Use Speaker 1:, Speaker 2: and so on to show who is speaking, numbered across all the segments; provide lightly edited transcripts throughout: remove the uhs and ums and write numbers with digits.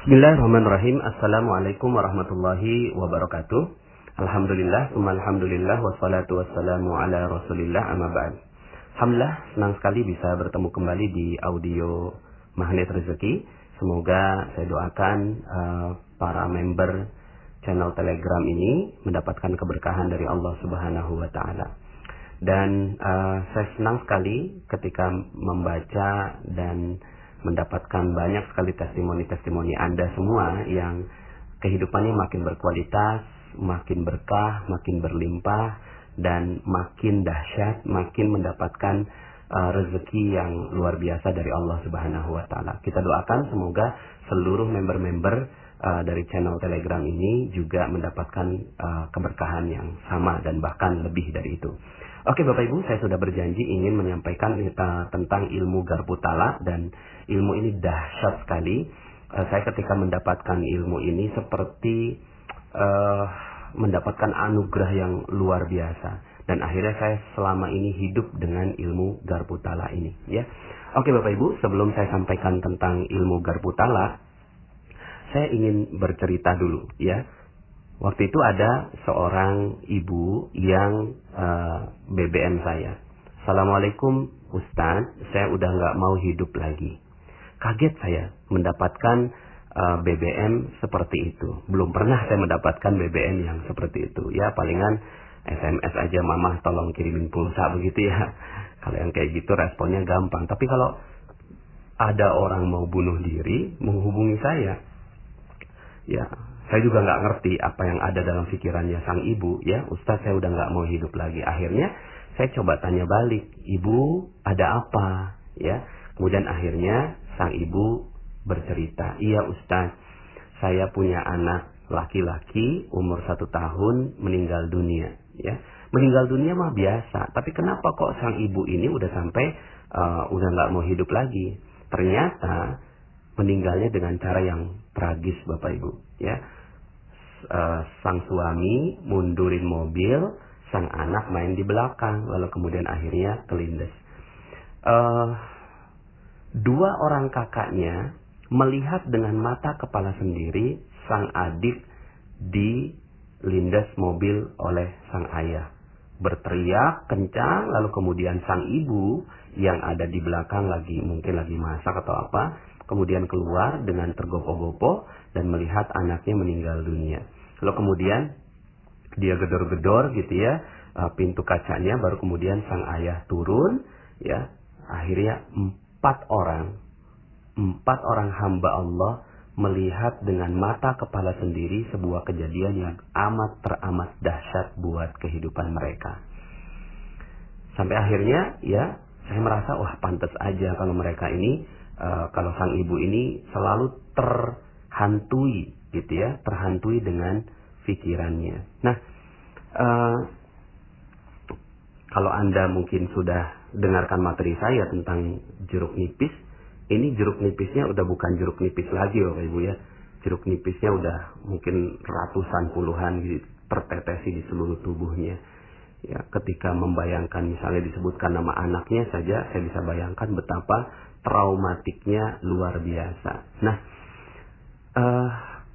Speaker 1: Bismillahirrahmanirrahim. Assalamualaikum warahmatullahi wabarakatuh. Alhamdulillah, alhamdulillah, wassalatu wassalamu ala rasulillah, amma ba'd. Alhamdulillah, senang sekali bisa bertemu kembali di audio Magnet Rezeki. Semoga saya doakan para member channel Telegram ini mendapatkan keberkahan dari Allah Subhanahu wa Ta'ala. Dan saya senang sekali ketika membaca dan mendapatkan banyak sekali testimoni-testimoni Anda semua yang kehidupannya makin berkualitas, makin berkah, makin berlimpah, dan makin dahsyat, makin mendapatkan rezeki yang luar biasa dari Allah Subhanahu wa Ta'ala. Kita doakan semoga seluruh member-member dari channel Telegram ini juga mendapatkan keberkahan yang sama dan bahkan lebih dari itu. Oke Bapak Ibu, saya sudah berjanji ingin menyampaikan tentang ilmu Garputala, dan ilmu ini dahsyat sekali. Saya ketika mendapatkan ilmu ini seperti mendapatkan anugerah yang luar biasa, dan akhirnya saya selama ini hidup dengan ilmu Garputala ini, ya. Oke Bapak Ibu, sebelum saya sampaikan tentang ilmu Garputala, saya ingin bercerita dulu, ya. Waktu itu ada seorang ibu yang BBM saya. Assalamualaikum Ustadz, saya udah nggak mau hidup lagi. Kaget saya mendapatkan BBM seperti itu. Belum pernah saya mendapatkan BBM yang seperti itu. Ya palingan SMS aja, mama tolong kirimin pulsa begitu ya. Kalau yang kayak gitu responnya gampang. Tapi kalau ada orang mau bunuh diri menghubungi saya, ya saya juga nggak ngerti apa yang ada dalam pikirannya sang ibu, ya. Ustadz, saya udah nggak mau hidup lagi. Akhirnya saya coba tanya balik, ibu ada apa, ya. Kemudian akhirnya sang ibu bercerita, iya Ustadz, saya punya anak laki-laki umur 1 tahun meninggal dunia, ya. Meninggal dunia mah biasa, tapi kenapa kok sang ibu ini udah sampai udah nggak mau hidup lagi? Ternyata meninggalnya dengan cara yang tragis Bapak Ibu, ya. Sang suami mundurin mobil, sang anak main di belakang, lalu kemudian akhirnya kelindes. 2 orang kakaknya melihat dengan mata kepala sendiri sang adik dilindas mobil oleh sang ayah. Berteriak kencang, lalu kemudian sang ibu yang ada di belakang mungkin lagi masak atau apa, kemudian keluar dengan tergopoh-gopoh dan melihat anaknya meninggal dunia. Lalu kemudian dia gedor-gedor gitu ya, pintu kacanya, baru kemudian sang ayah turun, ya. Akhirnya 4 orang hamba Allah melihat dengan mata kepala sendiri sebuah kejadian yang teramat dahsyat buat kehidupan mereka. Sampai akhirnya ya saya merasa wah pantas aja kalau mereka ini, kalau sang ibu ini selalu terhantui gitu ya, terhantui dengan pikirannya. Nah, kalau Anda mungkin sudah dengarkan materi saya tentang jeruk nipis, ini jeruk nipisnya udah bukan jeruk nipis lagi Bapak Ibu ya. Jeruk nipisnya udah mungkin ratusan puluhan gitu, tertetesi di seluruh tubuhnya. Ya, ketika membayangkan misalnya disebutkan nama anaknya saja, saya bisa bayangkan betapa traumatiknya luar biasa. Nah,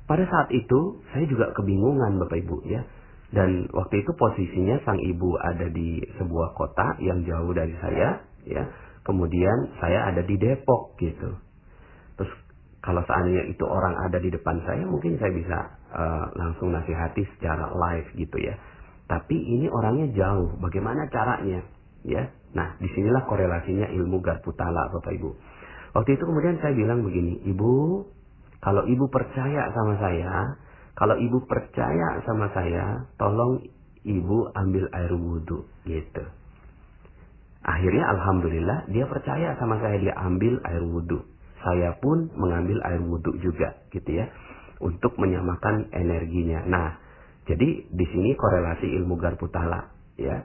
Speaker 1: pada saat itu saya juga kebingungan Bapak Ibu ya. Dan waktu itu posisinya sang ibu ada di sebuah kota yang jauh dari saya, ya. Kemudian saya ada di Depok gitu. Terus kalau seandainya itu orang ada di depan saya, mungkin saya bisa langsung nasihati secara live gitu ya. Tapi ini orangnya jauh, bagaimana caranya? Ya, nah disinilah korelasinya ilmu Garputala Bapak Ibu. Waktu itu kemudian saya bilang begini, ibu, kalau ibu percaya sama saya, tolong ibu ambil air wudhu gitu. Akhirnya alhamdulillah dia percaya sama saya, dia ambil air wudhu. Saya pun mengambil air wudhu juga gitu ya, untuk menyamakan energinya. Nah, jadi di sini korelasi ilmu Garputala ya.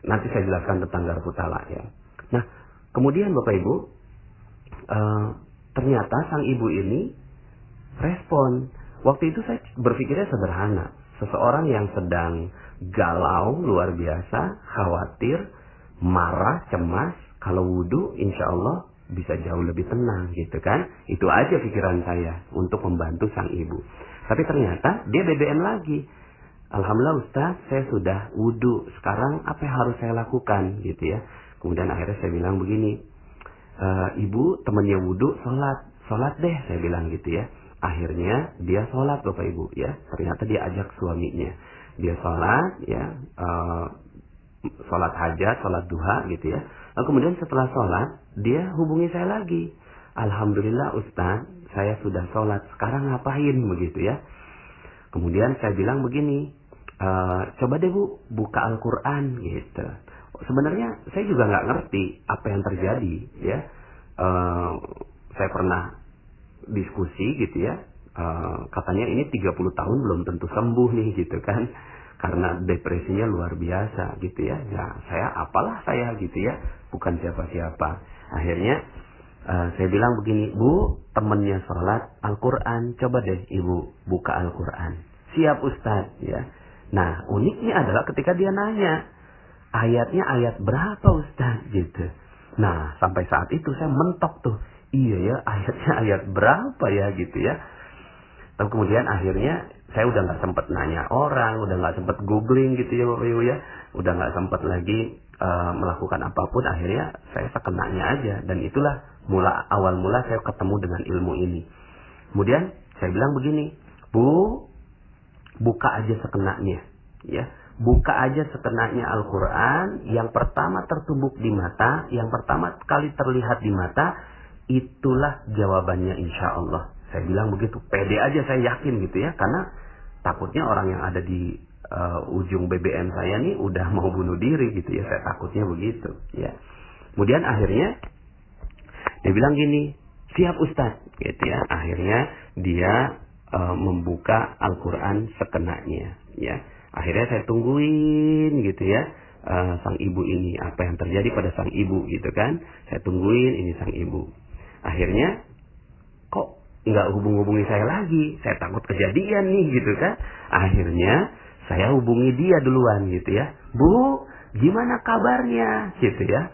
Speaker 1: Nanti saya jelaskan tentang Garputala ya. Nah, kemudian Bapak Ibu, ternyata sang ibu ini respon. Waktu itu saya berpikirnya sederhana. Seseorang yang sedang galau luar biasa, khawatir, marah, cemas, kalau wudhu insya Allah bisa jauh lebih tenang gitu kan. Itu aja pikiran saya untuk membantu sang ibu. Tapi ternyata dia BBM lagi. Alhamdulillah Ustaz, saya sudah wudhu. Sekarang apa yang harus saya lakukan gitu ya. Kemudian akhirnya saya bilang begini, ibu temannya wudhu, sholat deh, saya bilang gitu ya. Akhirnya dia sholat Bapak Ibu ya. Ternyata dia ajak suaminya. Dia sholat ya, sholat hajat, sholat duha gitu ya. Lalu kemudian setelah sholat, dia hubungi saya lagi. Alhamdulillah Ustaz, saya sudah sholat, sekarang ngapain begitu ya. Kemudian saya bilang begini, coba deh Bu, buka Al-Quran gitu. Sebenarnya saya juga nggak ngerti apa yang terjadi ya. Saya pernah diskusi gitu ya, katanya ini 30 tahun belum tentu sembuh nih gitu kan, karena depresinya luar biasa gitu ya. Ya saya apalah saya gitu ya, bukan siapa-siapa. Akhirnya saya bilang begini, Bu, temennya sholat Al-Quran, coba deh ibu buka Al-Quran. Siap Ustaz ya. Nah uniknya adalah ketika dia nanya, ayatnya ayat berapa Ustaz gitu. Nah sampai saat itu saya mentok tuh, iya ya ayatnya ayat berapa ya gitu ya. Tapi kemudian akhirnya saya udah nggak sempat nanya orang, udah nggak sempat googling gitu ya Bapak Ibu ya, udah nggak sempat lagi melakukan apapun. Akhirnya saya sekenanya aja, dan itulah awal mula saya ketemu dengan ilmu ini. Kemudian saya bilang begini, Bu, buka aja sekenanya ya, buka aja sekenanya Al-Quran. Yang pertama tertumbuk di mata, yang pertama kali terlihat di mata, itulah jawabannya insya Allah. Saya bilang begitu, pede aja, saya yakin gitu ya, karena takutnya orang yang ada di ujung BBM saya nih udah mau bunuh diri gitu ya, saya takutnya begitu ya. Kemudian akhirnya dia bilang gini, siap Ustaz gitu ya. Akhirnya dia membuka Al-Quran sekenanya ya. Akhirnya saya tungguin gitu ya, sang ibu ini, apa yang terjadi pada sang ibu gitu kan. Saya tungguin ini sang ibu. Akhirnya kok nggak hubungi saya lagi, saya takut kejadian nih gitu kan. Akhirnya saya hubungi dia duluan gitu ya, Bu, gimana kabarnya gitu ya.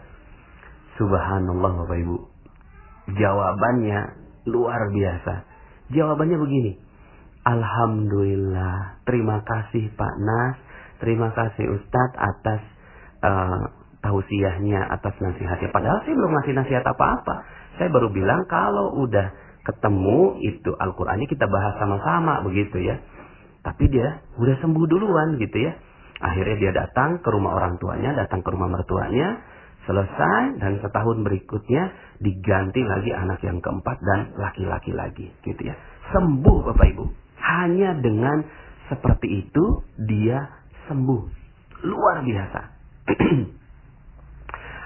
Speaker 1: Subhanallah Bapak Ibu, jawabannya luar biasa. Jawabannya begini, Alhamdulillah, terima kasih Pak Nas, terima kasih Ustadz atas tausiahnya, atas nasihatnya. Padahal saya belum ngasih nasihat apa-apa. Saya baru bilang kalau udah ketemu itu Al-Qurannya kita bahas sama-sama begitu ya. Tapi dia udah sembuh duluan gitu ya. Akhirnya dia datang ke rumah orang tuanya, datang ke rumah mertuanya, selesai, dan setahun berikutnya diganti lagi anak yang keempat dan laki-laki lagi gitu ya. Sembuh Bapak Ibu. Hanya dengan seperti itu dia sembuh. Luar biasa.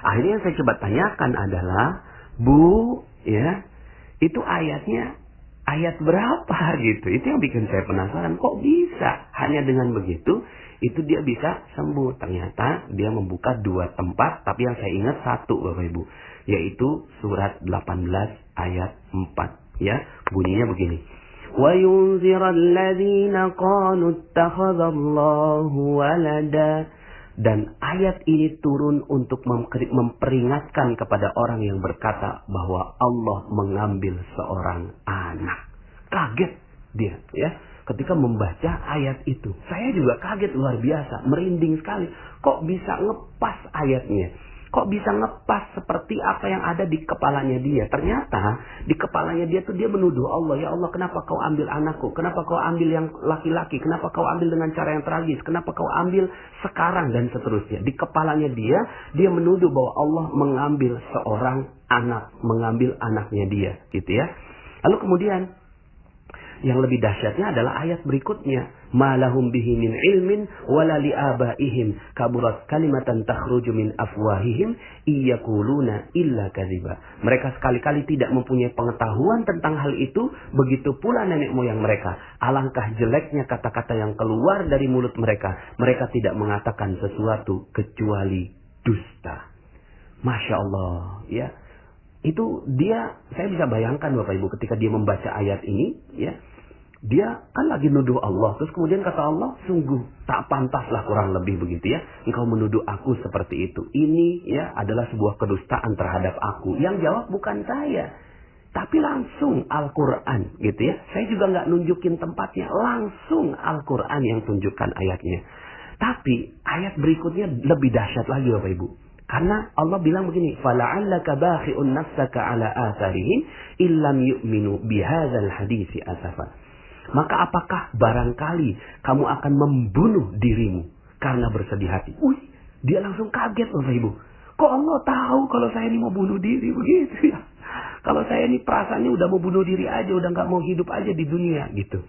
Speaker 1: Akhirnya yang saya coba tanyakan adalah, Bu, ya, itu ayatnya ayat berapa gitu. Itu yang bikin saya penasaran, kok bisa hanya dengan begitu itu dia bisa sembuh. Ternyata dia membuka 2 tempat, tapi yang saya ingat 1 Bapak Ibu, yaitu surat 18 ayat 4 ya. Bunyinya begini, wa yunziral ladzina qalu ittakhadallahu walada. Dan ayat ini turun untuk memperingatkan kepada orang yang berkata bahwa Allah mengambil seorang anak. Kaget dia ya ketika membaca ayat itu. Saya juga kaget luar biasa, merinding sekali. Kok bisa ngepas ayatnya? Kok bisa ngepas seperti apa yang ada di kepalanya dia? Ternyata di kepalanya dia tuh dia menuduh Allah, ya Allah, kenapa kau ambil anakku? Kenapa kau ambil yang laki-laki? Kenapa kau ambil dengan cara yang tragis? Kenapa kau ambil sekarang? Dan seterusnya. Di kepalanya dia menuduh bahwa Allah mengambil seorang anak, mengambil anaknya dia, gitu ya. Lalu kemudian yang lebih dahsyatnya adalah ayat berikutnya, malahum bihi min ilmin wala li abaihim kaburat kalimatan takhruju min afwahihim iyaquluna illa kadziba. Mereka sekali-kali tidak mempunyai pengetahuan tentang hal itu, begitu pula nenek moyang mereka. Alangkah jeleknya kata-kata yang keluar dari mulut mereka. Mereka tidak mengatakan sesuatu kecuali dusta. Masya Allah ya. Itu dia, saya bisa bayangkan Bapak Ibu ketika dia membaca ayat ini ya, Dia kan lagi nuduh Allah. Terus kemudian kata Allah, sungguh tak pantaslah, kurang lebih begitu ya, engkau menuduh aku seperti itu. Ini ya adalah sebuah kedustaan terhadap aku. Yang jawab bukan saya, tapi langsung Al-Quran gitu ya. Saya juga nggak nunjukin tempatnya, langsung Al-Quran yang tunjukkan ayatnya. Tapi ayat berikutnya lebih dahsyat lagi Bapak Ibu. Karena Allah bilang begini, فَلَعَلَّكَ بَاخِئٌ نَفْسَكَ عَلَىٰ آثَارِهِمْ إِلَّمْ يُؤْمِنُوا بِهَذَا الْحَدِيثِ أَسَفًا. Maka apakah barangkali kamu akan membunuh dirimu karena bersedih hati? Dia langsung kaget Bapak Ibu. Kok Allah tahu kalau saya ini mau bunuh diri begitu ya? Kalau saya ini perasaannya udah mau bunuh diri aja, udah nggak mau hidup aja di dunia gitu.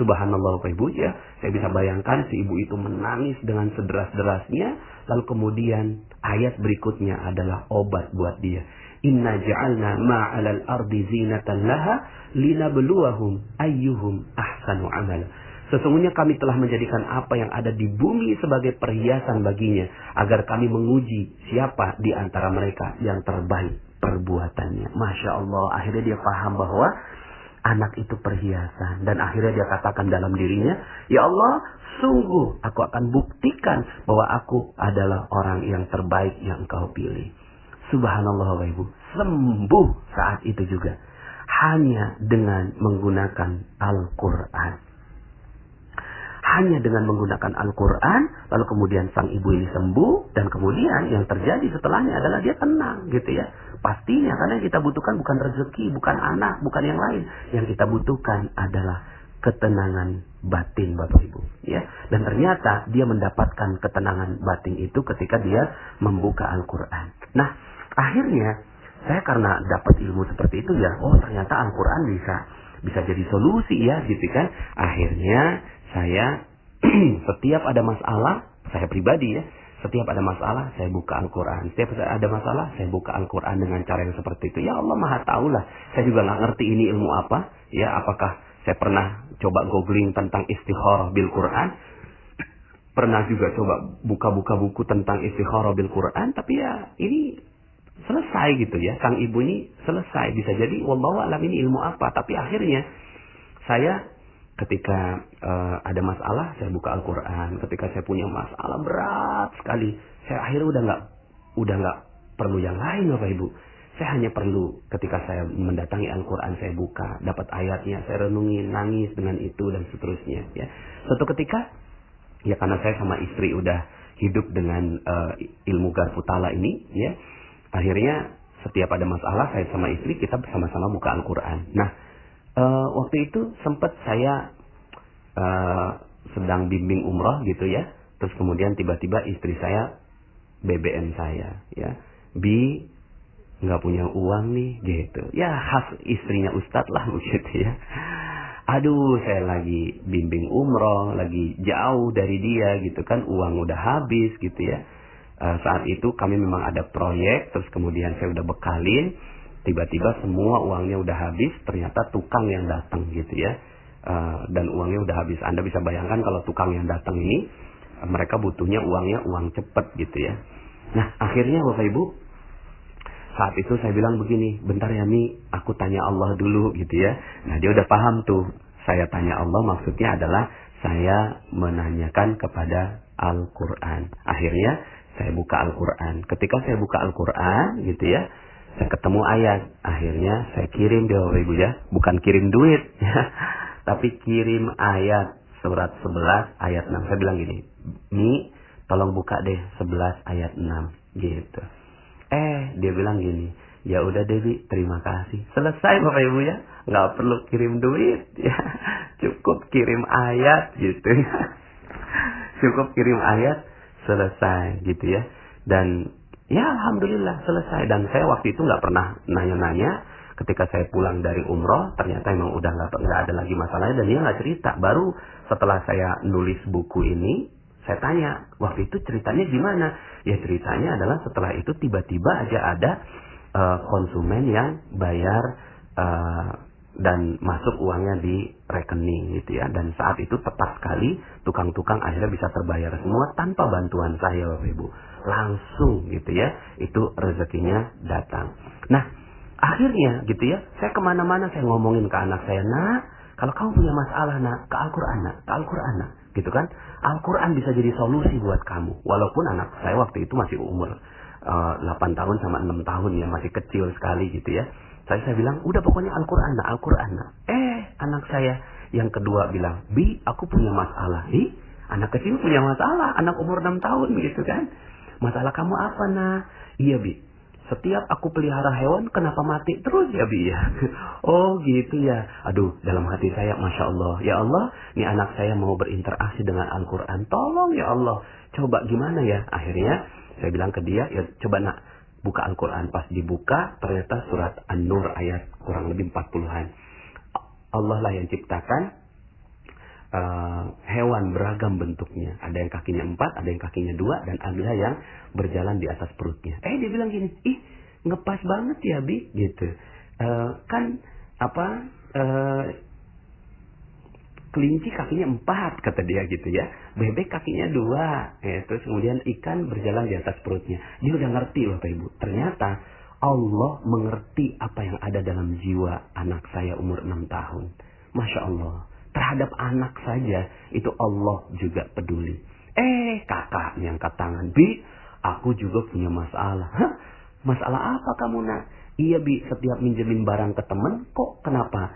Speaker 1: Subhanallah Bapak Ibu ya. Saya bisa bayangkan si ibu itu menangis dengan sederas-derasnya. Lalu kemudian ayat berikutnya adalah obat buat dia. Inna ja'alna ma'alal ardi zinatan laha linabluwahum ayyuhum ahsanu amala. Sesungguhnya kami telah menjadikan apa yang ada di bumi sebagai perhiasan baginya, agar kami menguji siapa di antara mereka yang terbaik perbuatannya. Masya Allah, akhirnya dia paham bahwa anak itu perhiasan. Dan akhirnya dia katakan dalam dirinya, ya Allah, sungguh aku akan buktikan bahwa aku adalah orang yang terbaik yang Engkau pilih. Subhanallah Bapak Ibu, sembuh saat itu juga. Hanya dengan menggunakan Al-Quran. Hanya dengan menggunakan Al-Quran, lalu kemudian sang ibu ini sembuh, dan kemudian yang terjadi setelahnya adalah dia tenang gitu ya. Pastinya, karena yang kita butuhkan bukan rezeki, bukan anak, bukan yang lain. Yang kita butuhkan adalah ketenangan batin Bapak Ibu ya. Dan ternyata dia mendapatkan ketenangan batin itu ketika dia membuka Al-Quran. Nah, akhirnya saya karena dapat ilmu seperti itu ya, oh ternyata Al-Quran bisa jadi solusi ya gitu kan. Akhirnya saya setiap ada masalah, saya pribadi ya, setiap ada masalah saya buka Al-Quran. Setiap ada masalah saya buka Al-Quran dengan cara yang seperti itu. Ya Allah Maha Tahu lah. Saya juga nggak ngerti ini ilmu apa ya. Apakah saya pernah coba googling tentang istikharah bil Quran, pernah juga coba buka-buka buku tentang istikharah bil Quran, tapi ya ini selesai gitu ya. Sang ibu ini selesai. Bisa jadi wallahu alam ini ilmu apa. Tapi akhirnya saya ketika ada masalah saya buka Al-Quran. Ketika saya punya masalah berat sekali, saya akhirnya udah nggak perlu yang lain Bapak Ibu. Saya hanya perlu ketika saya mendatangi Al-Quran, saya buka, dapat ayatnya, saya renungi, nangis dengan itu dan seterusnya ya. Suatu ketika ya, karena saya sama istri udah hidup dengan ilmu Garputala ini ya, akhirnya setiap ada masalah saya sama istri kita bersama-sama buka Al-Quran. Nah, waktu itu sempat saya sedang bimbing umroh gitu ya. Terus kemudian tiba-tiba istri saya BBM saya ya, nggak punya uang nih gitu. Ya khas istrinya Ustadz lah begitu ya. Aduh, saya lagi bimbing umroh, lagi jauh dari dia gitu kan, uang udah habis gitu ya. Saat itu kami memang ada proyek, terus kemudian saya udah bekalin, tiba-tiba semua uangnya udah habis, ternyata tukang yang datang gitu ya. Dan uangnya udah habis. Anda bisa bayangkan kalau tukang yang datang ini, mereka butuhnya uangnya uang cepet gitu ya. Nah, akhirnya Bapak Ibu, saat itu saya bilang begini, bentar ya Mi, aku tanya Allah dulu gitu ya. Nah, dia udah paham tuh, saya tanya Allah maksudnya adalah saya menanyakan kepada Al-Quran. Akhirnya saya buka Al-Quran. Ketika saya buka Al-Quran gitu ya, saya ketemu ayat. Akhirnya saya kirim dia Bapak Ibu ya, bukan kirim duit ya, tapi kirim ayat surat 11 ayat 6. Saya bilang gini, Mi, tolong buka deh 11 ayat 6 gitu. Dia bilang gini, ya udah Dewi, terima kasih. Selesai Bapak Ibu ya, nggak perlu kirim duit ya, cukup kirim ayat gitu ya. Cukup kirim ayat, selesai gitu ya. Dan ya alhamdulillah selesai. Dan saya waktu itu nggak pernah nanya-nanya. Ketika saya pulang dari umroh, ternyata emang udah nggak ada lagi masalahnya, dan dia nggak cerita. Baru setelah saya nulis buku ini, saya tanya, waktu itu ceritanya gimana? Ya ceritanya adalah setelah itu tiba-tiba aja ada konsumen yang bayar dan masuk uangnya di rekening gitu ya. Dan saat itu tepat sekali tukang-tukang akhirnya bisa terbayar semua tanpa bantuan saya Bapak Ibu. Langsung gitu ya, itu rezekinya datang. Nah, akhirnya gitu ya, saya kemana-mana saya ngomongin ke anak saya, nah Kalau kamu punya masalah nak, ke Al-Quran nak, ke Al-Quran nak, gitu kan? Al-Quran bisa jadi solusi buat kamu. Walaupun anak saya waktu itu masih umur 8 tahun sama 6 tahun ya, masih kecil sekali gitu ya. Saya bilang, udah pokoknya Al-Quran nak, Al-Quran nak. Anak saya yang kedua bilang, Bi, aku punya masalah. Anak kecil punya masalah, anak umur 6 tahun gitu kan. Masalah kamu apa nak? Iya Bi, setiap aku pelihara hewan, kenapa mati terus ya Bi ya? Oh gitu ya. Aduh, dalam hati saya, Masya Allah. Ya Allah, ini anak saya mau berinteraksi dengan Al-Quran. Tolong ya Allah. Coba gimana ya? Akhirnya, saya bilang ke dia, ya coba nak, buka Al-Quran. Pas dibuka, ternyata surat An-Nur ayat kurang lebih 40-an. Allah lah yang ciptakan hewan beragam bentuknya. Ada yang kakinya 4, ada yang kakinya 2, dan ada yang berjalan di atas perutnya. Dia bilang gini, ngepas banget ya Bi, gitu. Kelinci kakinya 4, kata dia gitu ya. Bebek kakinya 2. Terus kemudian ikan berjalan di atas perutnya. Dia udah ngerti Bapak Ibu. Ternyata Allah mengerti apa yang ada dalam jiwa anak saya umur 6 tahun. Masya Allah. Terhadap anak saja itu Allah juga peduli. Kakak yang angkat tangan, Bi, aku juga punya masalah. Hah? Masalah apa kamu nak? Iya Bi, setiap minjemin barang ke temen, kok kenapa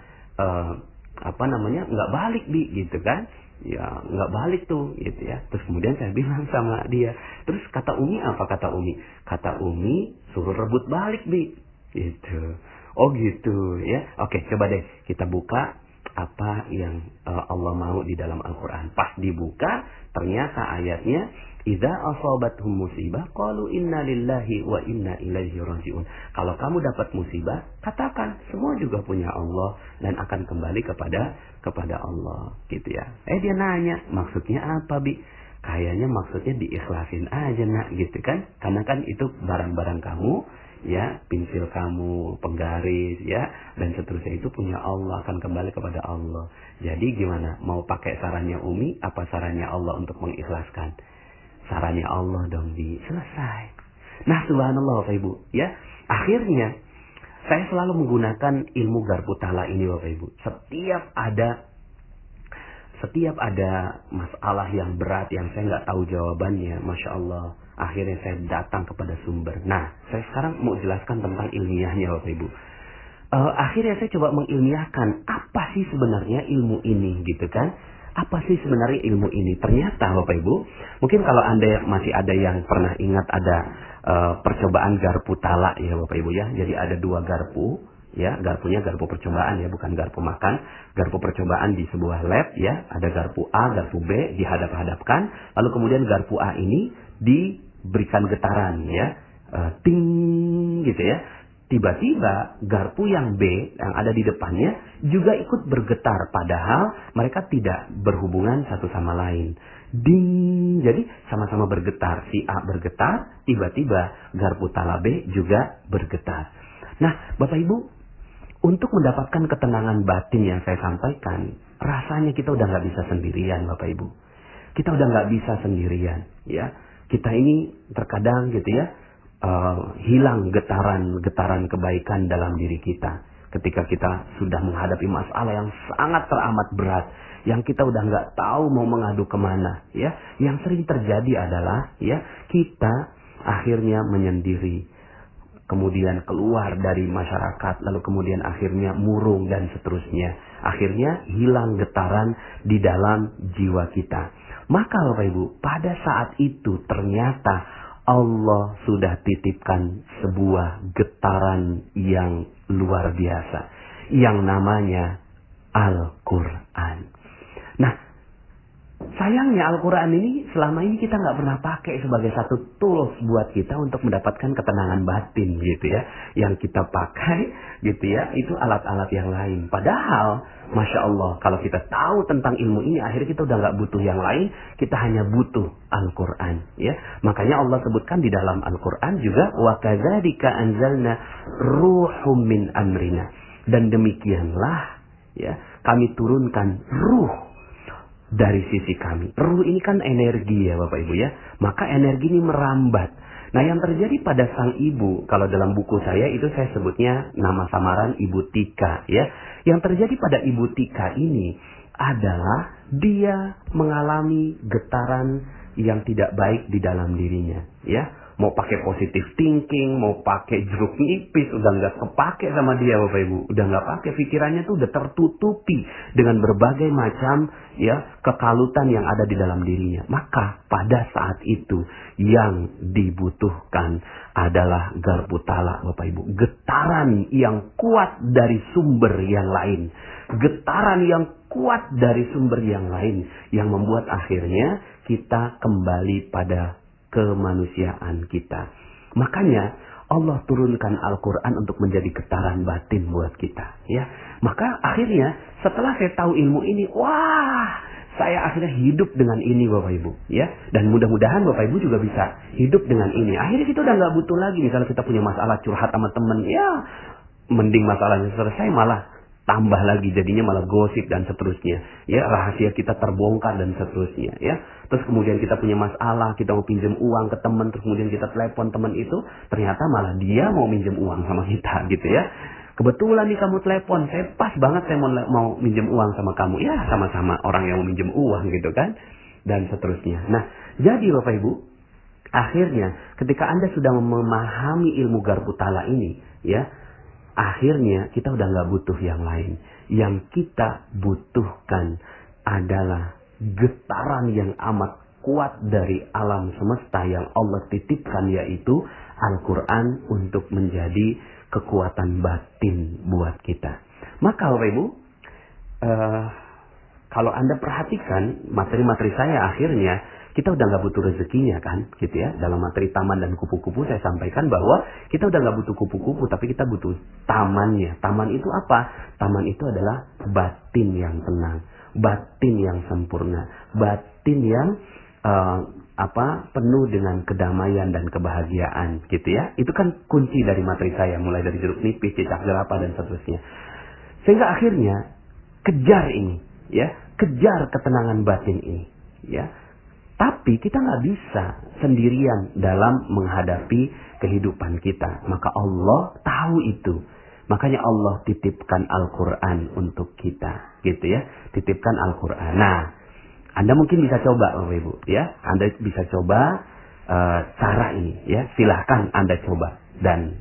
Speaker 1: nggak balik Bi, gitu kan? Ya nggak balik tuh, gitu ya. Terus kemudian saya bilang sama dia, terus kata Umi apa? Kata Umi suruh rebut balik Bi, gitu. Oh gitu ya. Oke, coba deh kita buka apa yang Allah mau di dalam Al-Quran. Pas dibuka, ternyata ayatnya, idza asabathum musibah qalu inna lillahi wa inna ilaihi rajiun. Kalau kamu dapat musibah, katakan semua juga punya Allah dan akan kembali kepada Allah, gitu ya. Dia nanya, maksudnya apa Bi? Kayaknya maksudnya diikhlasin aja nak, gitu kan? Karena kan itu barang-barang kamu, ya, pensil kamu, penggaris, ya, dan seterusnya itu punya Allah, akan kembali kepada Allah. Jadi gimana? Mau pakai sarannya Umi, apa sarannya Allah untuk mengikhlaskan? Sarannya Allah dong, selesai. Nah, subhanallah Bapak Ibu, ya. Akhirnya saya selalu menggunakan ilmu garpu tala ini Bapak Ibu. Setiap ada masalah yang berat yang saya nggak tahu jawabannya, Masya Allah, akhirnya saya datang kepada sumber. Nah, saya sekarang mau jelaskan tentang ilmiahnya Bapak Ibu. Akhirnya saya coba mengilmiahkan apa sih sebenarnya ilmu ini, gitu kan? Apa sih sebenarnya ilmu ini? Ternyata Bapak Ibu, mungkin kalau Anda masih ada yang pernah ingat ada percobaan garpu tala ya Bapak Ibu ya. Jadi ada 2 garpu. Ya, garpunya garpu percobaan ya, bukan garpu makan. Garpu percobaan di sebuah lab ya, ada garpu A, garpu B dihadap-hadapkan, lalu kemudian garpu A ini diberikan getaran ya, ting gitu ya. Tiba-tiba garpu yang B yang ada di depannya juga ikut bergetar, padahal mereka tidak berhubungan satu sama lain. Ding, jadi sama-sama bergetar. Si A bergetar, tiba-tiba garpu tala B juga bergetar. Nah, Bapak Ibu, untuk mendapatkan ketenangan batin yang saya sampaikan, rasanya kita udah nggak bisa sendirian Bapak Ibu. Kita udah nggak bisa sendirian ya. Kita ini terkadang gitu ya, hilang getaran kebaikan dalam diri kita. Ketika kita sudah menghadapi masalah yang sangat teramat berat, yang kita udah nggak tahu mau mengadu kemana ya. Yang sering terjadi adalah ya, kita akhirnya menyendiri, kemudian keluar dari masyarakat, lalu kemudian akhirnya murung dan seterusnya. Akhirnya hilang getaran di dalam jiwa kita. Maka Bapak Ibu, pada saat itu ternyata Allah sudah titipkan sebuah getaran yang luar biasa, yang namanya Al-Quran. Nah, sayangnya Al-Quran ini selama ini kita nggak pernah pakai sebagai satu tools buat kita untuk mendapatkan ketenangan batin gitu ya. Yang kita pakai gitu ya, itu alat-alat yang lain. Padahal, Masya Allah, kalau kita tahu tentang ilmu ini, akhirnya kita udah nggak butuh yang lain, kita hanya butuh Al-Quran ya. Makanya Allah sebutkan di dalam Al-Quran juga, wa kadzalika anzalna ruhum min amrina. Dan demikianlah ya, kami turunkan ruh dari sisi kami. Ruh ini kan energi ya Bapak Ibu ya. Maka energi ini merambat. Nah yang terjadi pada sang ibu, kalau dalam buku saya itu saya sebutnya nama samaran Ibu Tika ya. Yang terjadi pada Ibu Tika ini adalah dia mengalami getaran yang tidak baik di dalam dirinya ya. Mau pakai positive thinking, mau pakai jeruk nipis, udah nggak kepake sama dia Bapak Ibu. Udah nggak pakai, pikirannya tuh udah tertutupi dengan berbagai macam ya kekalutan yang ada di dalam dirinya. Maka pada saat itu yang dibutuhkan adalah garpu talak Bapak Ibu. Getaran yang kuat dari sumber yang lain. Getaran yang kuat dari sumber yang lain. Yang membuat akhirnya kita kembali pada kemanusiaan kita. Makanya Allah turunkan Al-Quran untuk menjadi getaran batin buat kita. Ya, maka akhirnya setelah saya tahu ilmu ini, wah, saya akhirnya hidup dengan ini Bapak Ibu. Ya, dan mudah-mudahan Bapak Ibu juga bisa hidup dengan ini. Akhirnya kita udah nggak butuh lagi misalnya kita punya masalah curhat sama temen, ya, mending masalahnya selesai malah tambah lagi jadinya malah gosip dan seterusnya ya, rahasia kita terbongkar dan seterusnya ya. Terus kemudian kita punya masalah, kita mau pinjam uang ke teman, terus kemudian kita telepon teman itu, ternyata malah dia mau minjem uang sama kita gitu ya. Kebetulan nih kamu telepon, saya pas banget saya mau minjem uang sama kamu, ya sama-sama orang yang mau minjem uang gitu kan, dan seterusnya. Nah jadi Bapak Ibu, akhirnya ketika Anda sudah memahami ilmu garpu tala ini ya, akhirnya kita udah nggak butuh yang lain. Yang kita butuhkan adalah getaran yang amat kuat dari alam semesta yang Allah titipkan, yaitu Al-Quran untuk menjadi kekuatan batin buat kita. Maka Bapak Ibu, kalau Anda perhatikan materi-materi saya akhirnya kita udah nggak butuh rezekinya kan, gitu ya. Dalam materi taman dan kupu-kupu saya sampaikan bahwa kita udah nggak butuh kupu-kupu, tapi kita butuh tamannya. Taman itu apa? Taman itu adalah batin yang tenang, batin yang sempurna, batin yang penuh dengan kedamaian dan kebahagiaan, gitu ya. Itu kan kunci dari materi saya, mulai dari jeruk nipis, cicak jerapah dan seterusnya. Sehingga akhirnya kejar ini, ya, kejar ketenangan batin ini, ya. Tapi kita nggak bisa sendirian dalam menghadapi kehidupan kita. Maka Allah tahu itu. Makanya Allah titipkan Al-Quran untuk kita. Gitu ya. Titipkan Al-Quran. Nah, Anda mungkin bisa coba Bapak Ibu. Ya. Anda bisa coba cara ini. Ya. Silahkan Anda coba. Dan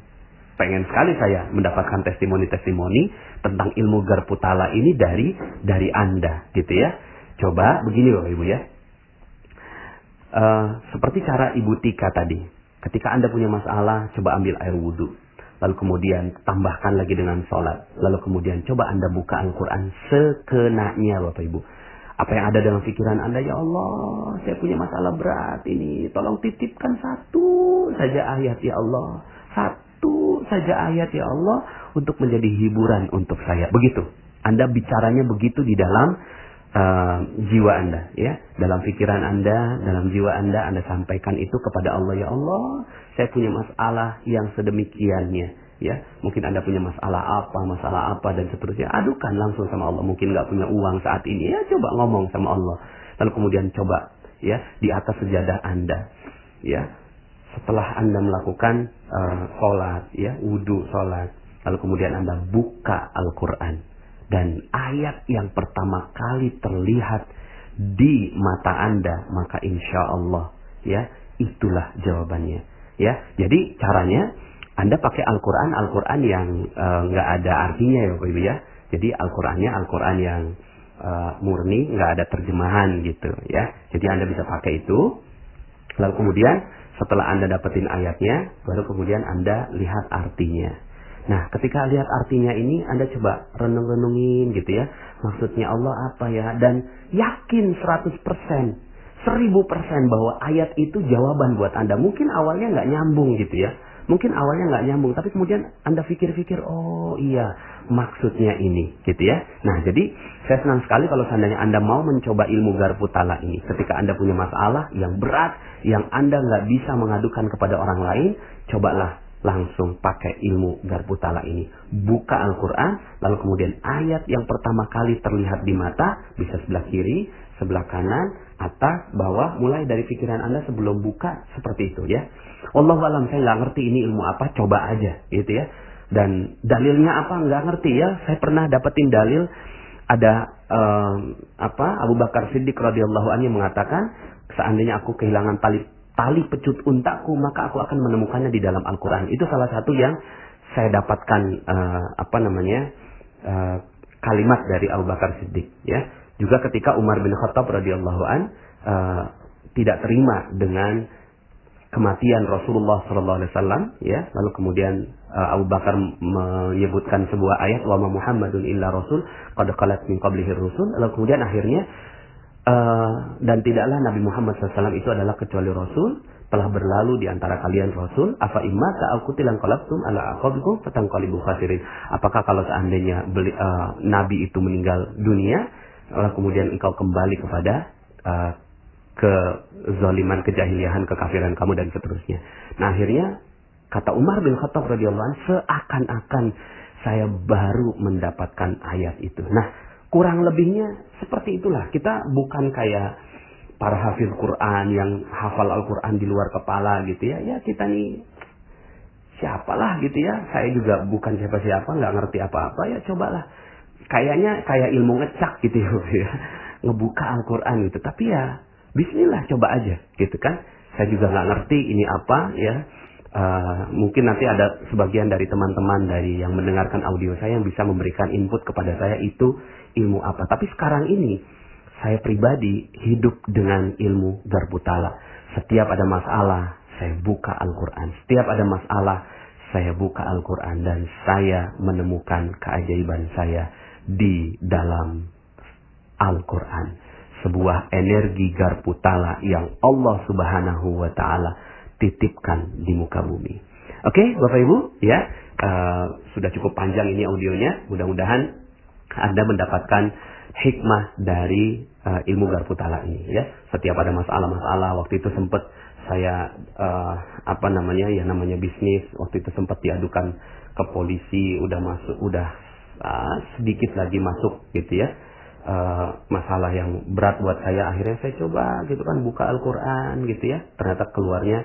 Speaker 1: pengen sekali saya mendapatkan testimoni-testimoni tentang ilmu garpu tala ini dari Anda. Gitu ya. Coba begini Bapak Ibu ya. Seperti cara Ibu Tika tadi. Ketika Anda punya masalah, coba ambil air wudhu. Lalu kemudian tambahkan lagi dengan sholat. Lalu kemudian coba Anda buka Al-Quran sekenanya Bapak Ibu. Apa yang ada dalam pikiran Anda, ya Allah, saya punya masalah berat ini. Tolong titipkan satu saja ayat ya Allah. Satu saja ayat ya Allah untuk menjadi hiburan untuk saya. Begitu. Anda bicaranya begitu di dalam jiwa Anda, ya, dalam pikiran Anda, dalam jiwa Anda sampaikan itu kepada Allah. Ya Allah, saya punya masalah yang sedemikiannya, ya. Mungkin Anda punya masalah apa dan seterusnya. Adukan langsung sama Allah. Mungkin nggak punya uang saat ini, ya coba ngomong sama Allah. Lalu kemudian coba, ya, di atas sejadah Anda, ya. Setelah Anda melakukan sholat, ya, wudhu, sholat, lalu kemudian Anda buka Al-Quran. Dan ayat yang pertama kali terlihat di mata Anda, maka insya Allah, ya, itulah jawabannya. Ya, jadi caranya Anda pakai Al-Quran yang nggak ada artinya ya Bapak Ibu ya. Jadi Al-Qurannya Al-Quran yang murni, nggak ada terjemahan gitu ya. Jadi Anda bisa pakai itu. Lalu kemudian setelah Anda dapetin ayatnya, baru kemudian Anda lihat artinya. Nah, ketika lihat artinya ini, Anda coba renung-renungin gitu ya. Maksudnya Allah apa ya? Dan yakin 100%, 1000% bahwa ayat itu jawaban buat Anda. Mungkin awalnya nggak nyambung gitu ya. Mungkin awalnya nggak nyambung, tapi kemudian Anda pikir-pikir, oh iya, maksudnya ini gitu ya. Nah, jadi saya senang sekali kalau seandainya Anda mau mencoba ilmu garpu tala ini. Ketika Anda punya masalah yang berat, yang Anda nggak bisa mengadukan kepada orang lain, cobalah langsung pakai ilmu garpu tala ini. Buka Al-Quran, lalu kemudian ayat yang pertama kali terlihat di mata, bisa sebelah kiri, sebelah kanan, atas, bawah, mulai dari pikiran Anda sebelum buka, seperti itu ya. Wallahualam, saya nggak ngerti ini ilmu apa, coba aja gitu ya. Dan dalilnya apa, nggak ngerti ya. Saya pernah dapetin dalil, ada Abu Bakar Siddiq radhiyallahu anhu mengatakan, seandainya aku kehilangan tali pecut untaku, maka aku akan menemukannya di dalam Al-Quran. Itu salah satu yang saya dapatkan kalimat dari Abu Bakar Siddiq ya. Juga ketika Umar bin Khattab radhiyallahu an tidak terima dengan kematian Rasulullah sallallahu alaihi wasallam ya, lalu kemudian Abu Bakar menyebutkan sebuah ayat, wa ma Muhammadun illa rasul qad khalat min qablihi rusul, lalu kemudian akhirnya dan tidaklah Nabi Muhammad SAW itu adalah kecuali Rasul, telah berlalu di antara kalian Rasul, afa imma ta'akutilan qalabtum ala aqabikum fatanqalibu khasirin. Apakah kalau seandainya Nabi itu meninggal dunia, lalu kemudian engkau kembali kepada kezaliman, kejahiliahan, kekafiran kamu dan seterusnya. Nah akhirnya kata Umar bin Khattab radhiyallahu anhu, seakan-akan saya baru mendapatkan ayat itu. Nah, kurang lebihnya seperti itulah. Kita bukan kayak para hafiz Quran yang hafal Al-Quran di luar kepala gitu ya. Ya kita nih siapalah gitu ya. Saya juga bukan siapa-siapa, nggak ngerti apa-apa ya, cobalah. Kayaknya kayak ilmu ngecak gitu ya. Ngebuka Al-Quran gitu. Tapi ya bismillah, coba aja gitu kan. Saya juga nggak ngerti ini apa ya. Mungkin nanti ada sebagian dari teman-teman dari yang mendengarkan audio saya yang bisa memberikan input kepada saya itu ilmu apa. Tapi sekarang ini saya pribadi hidup dengan ilmu garpu tala. Setiap ada masalah saya buka Al-Quran. Setiap ada masalah saya buka Al-Quran dan saya menemukan keajaiban saya di dalam Al-Quran. Sebuah energi garpu tala yang Allah Subhanahu wa Ta'ala titipkan di muka bumi. Oke, Bapak Ibu, ya sudah cukup panjang ini audionya. Mudah-mudahan Anda mendapatkan hikmah dari ilmu garpu tala ini. Ya, setiap ada masalah-masalah, waktu itu sempat saya namanya bisnis. Waktu itu sempat diadukan ke polisi, udah sedikit lagi masuk gitu ya. Masalah yang berat buat saya, akhirnya saya coba gitu kan buka Al-Quran gitu ya. Ternyata keluarnya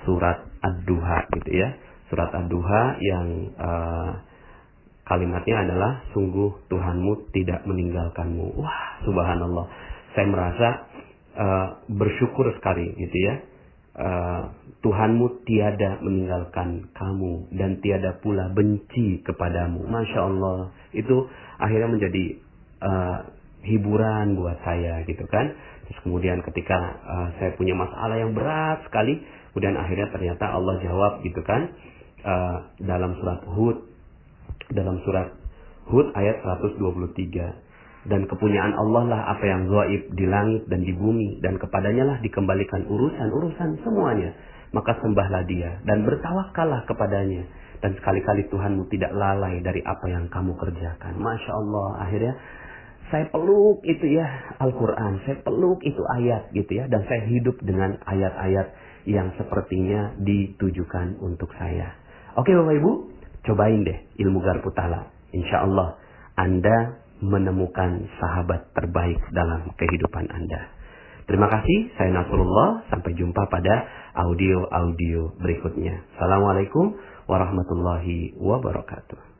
Speaker 1: surat Ad-Duha gitu ya. Surat Ad-Duha yang kalimatnya adalah sungguh Tuhanmu tidak meninggalkanmu. Wah, subhanallah. Saya merasa bersyukur sekali gitu ya. Tuhanmu tiada meninggalkan kamu dan tiada pula benci kepadamu. Masya Allah. Itu akhirnya menjadi hiburan buat saya gitu kan. Terus kemudian ketika saya punya masalah yang berat sekali, kemudian akhirnya ternyata Allah jawab gitu kan, dalam surat Hud ayat 123. Dan kepunyaan Allah lah apa yang gaib di langit dan di bumi, dan kepadanya lah dikembalikan urusan-urusan semuanya. Maka sembahlah Dia dan bertawakallah kepadanya, dan sekali-kali Tuhanmu tidak lalai dari apa yang kamu kerjakan. Masya Allah. Akhirnya saya peluk itu ya Al-Quran, saya peluk itu ayat gitu ya, dan saya hidup dengan ayat-ayat yang sepertinya ditujukan untuk saya. Oke Bapak Ibu, cobain deh ilmu garpu tala. Insya Allah Anda menemukan sahabat terbaik dalam kehidupan Anda. Terima kasih, saya Nasrullah. Sampai jumpa pada audio-audio berikutnya. Assalamualaikum warahmatullahi wabarakatuh.